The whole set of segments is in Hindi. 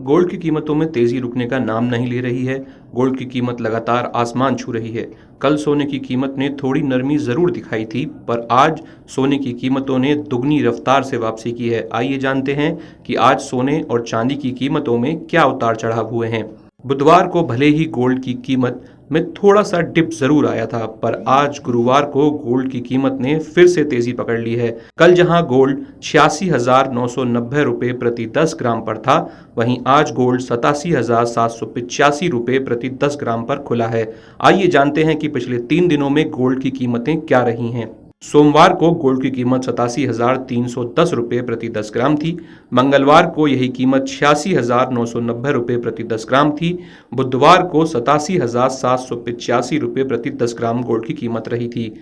गोल्ड की कीमतों में तेजी रुकने का नाम नहीं ले रही है। गोल्ड की कीमत लगातार आसमान छू रही है। कल सोने की कीमत ने थोड़ी नरमी जरूर दिखाई थी, पर आज सोने की कीमतों ने दुगनी रफ्तार से वापसी की है। आइए जानते हैं कि आज सोने और चांदी की कीमतों में क्या उतार चढ़ाव हुए हैं। बुधवार को भले ही गोल्ड की कीमत में थोड़ा सा डिप जरूर आया था, पर आज गुरुवार को गोल्ड की कीमत ने फिर से तेजी पकड़ ली है। कल जहां गोल्ड 86,990 रुपए प्रति 10 ग्राम पर था, वहीं आज गोल्ड 87,785 रुपए प्रति 10 ग्राम पर खुला है। आइए जानते हैं कि पिछले 3 दिनों में गोल्ड की कीमतें क्या रही हैं। सोमवार को गोल्ड की कीमत 87,310 रुपये प्रति 10 ग्राम थी। मंगलवार को यही कीमत 86,990 रुपये प्रति 10 ग्राम थी। बुधवार को 87,785 रुपये प्रति 10 ग्राम गोल्ड की कीमत रही थी।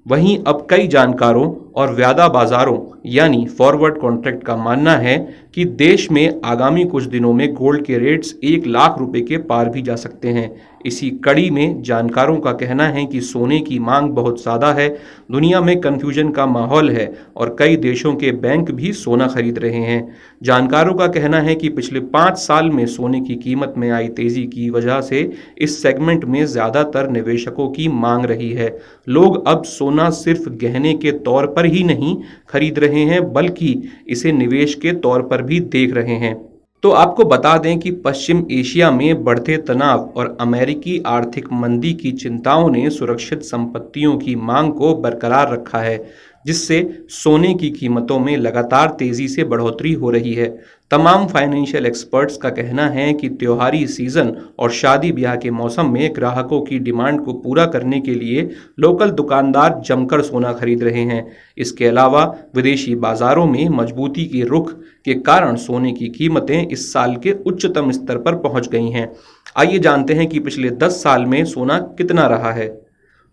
वहीं अब कई जानकारों और व्यादा बाजारों यानी फॉरवर्ड कॉन्ट्रैक्ट का मानना है कि देश में आगामी कुछ दिनों में गोल्ड के रेट्स 1 लाख रुपए के पार भी जा सकते हैं। इसी कड़ी में जानकारों का कहना है कि सोने की मांग बहुत ज़्यादा है, दुनिया में कंफ्यूजन का माहौल है और कई देशों के बैंक भी सोना खरीद रहे हैं। जानकारों का कहना है कि पिछले 5 साल में सोने की कीमत में आई तेजी की वजह से इस सेगमेंट में ज़्यादातर निवेशकों की मांग रही है। लोग अब सोना सिर्फ गहने के तौर पर ही नहीं खरीद रहे हैं, बल्कि इसे निवेश के तौर पर भी देख रहे हैं। तो आपको बता दें कि पश्चिम एशिया में बढ़ते तनाव और अमेरिकी आर्थिक मंदी की चिंताओं ने सुरक्षित संपत्तियों की मांग को बरकरार रखा है, जिससे सोने की कीमतों में लगातार तेजी से बढ़ोतरी हो रही है। तमाम फाइनेंशियल एक्सपर्ट्स का कहना है कि त्योहारी सीजन और शादी ब्याह के मौसम में ग्राहकों की डिमांड को पूरा करने के लिए लोकल दुकानदार जमकर सोना खरीद रहे हैं। इसके अलावा विदेशी बाजारों में मजबूती के रुख के कारण सोने की कीमतें इस साल के उच्चतम स्तर पर पहुंच गई हैं। आइए जानते हैं कि पिछले 10 साल में सोना कितना रहा है।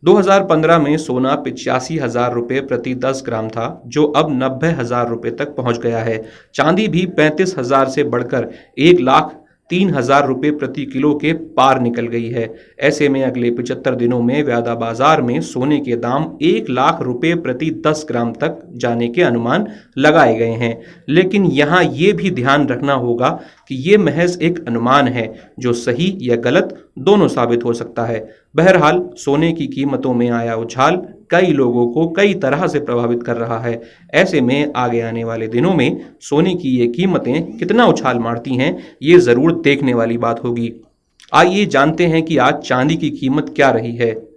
2015 में सोना 85,000 रुपये प्रति 10 ग्राम था, जो अब 90,000 रुपये तक पहुंच गया है। चांदी भी 35,000 से बढ़कर 1,03,000 रुपये प्रति किलो के पार निकल गई है। ऐसे में अगले 75 दिनों में व्यादा बाजार में सोने के दाम 1 लाख रुपये प्रति 10 ग्राम तक जाने के अनुमान लगाए गए हैं। लेकिन यहाँ ये भी ध्यान रखना होगा कि ये महज एक अनुमान है, जो सही या गलत दोनों साबित हो सकता है। बहरहाल सोने की कीमतों में आया उछाल कई लोगों को कई तरह से प्रभावित कर रहा है। ऐसे में आगे आने वाले दिनों में सोने की ये कीमतें कितना उछाल मारती हैं, ये जरूर देखने वाली बात होगी। आइए जानते हैं कि आज चांदी की कीमत क्या रही है।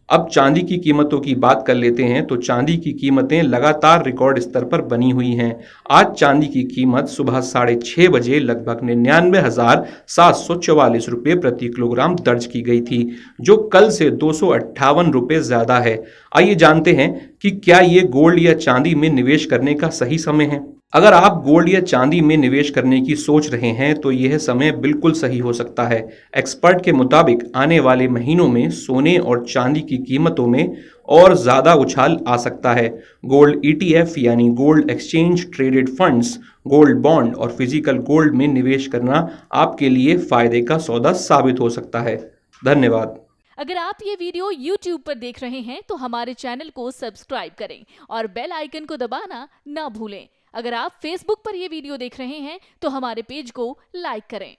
अब चांदी की कीमतों की बात कर लेते हैं, तो चांदी की कीमतें लगातार रिकॉर्ड स्तर पर बनी हुई हैं। आज चांदी की कीमत सुबह 6:30 बजे लगभग 99,744 रुपये प्रति किलोग्राम दर्ज की गई थी, जो कल से 258 रुपये ज़्यादा है। आइए जानते हैं कि क्या ये गोल्ड या चांदी में निवेश करने का सही समय है। अगर आप गोल्ड या चांदी में निवेश करने की सोच रहे हैं, तो यह समय बिल्कुल सही हो सकता है। एक्सपर्ट के मुताबिक आने वाले महीनों में सोने और चांदी की कीमतों में और ज़्यादा उछाल आ सकता है। गोल्ड ETF यानी gold exchange traded funds, gold bond और फिजिकल गोल्ड में निवेश करना आपके लिए फायदे का सौदा साबित हो सकता है। धन्यवाद। अगर आप ये वीडियो YouTube पर देख रहे हैं तो हमारे चैनल को सब्सक्राइब करें और बेल आइकन को दबाना ना भूलें। अगर आप Facebook पर ये वीडियो देख रहे हैं तो हमारे पेज को लाइक करें।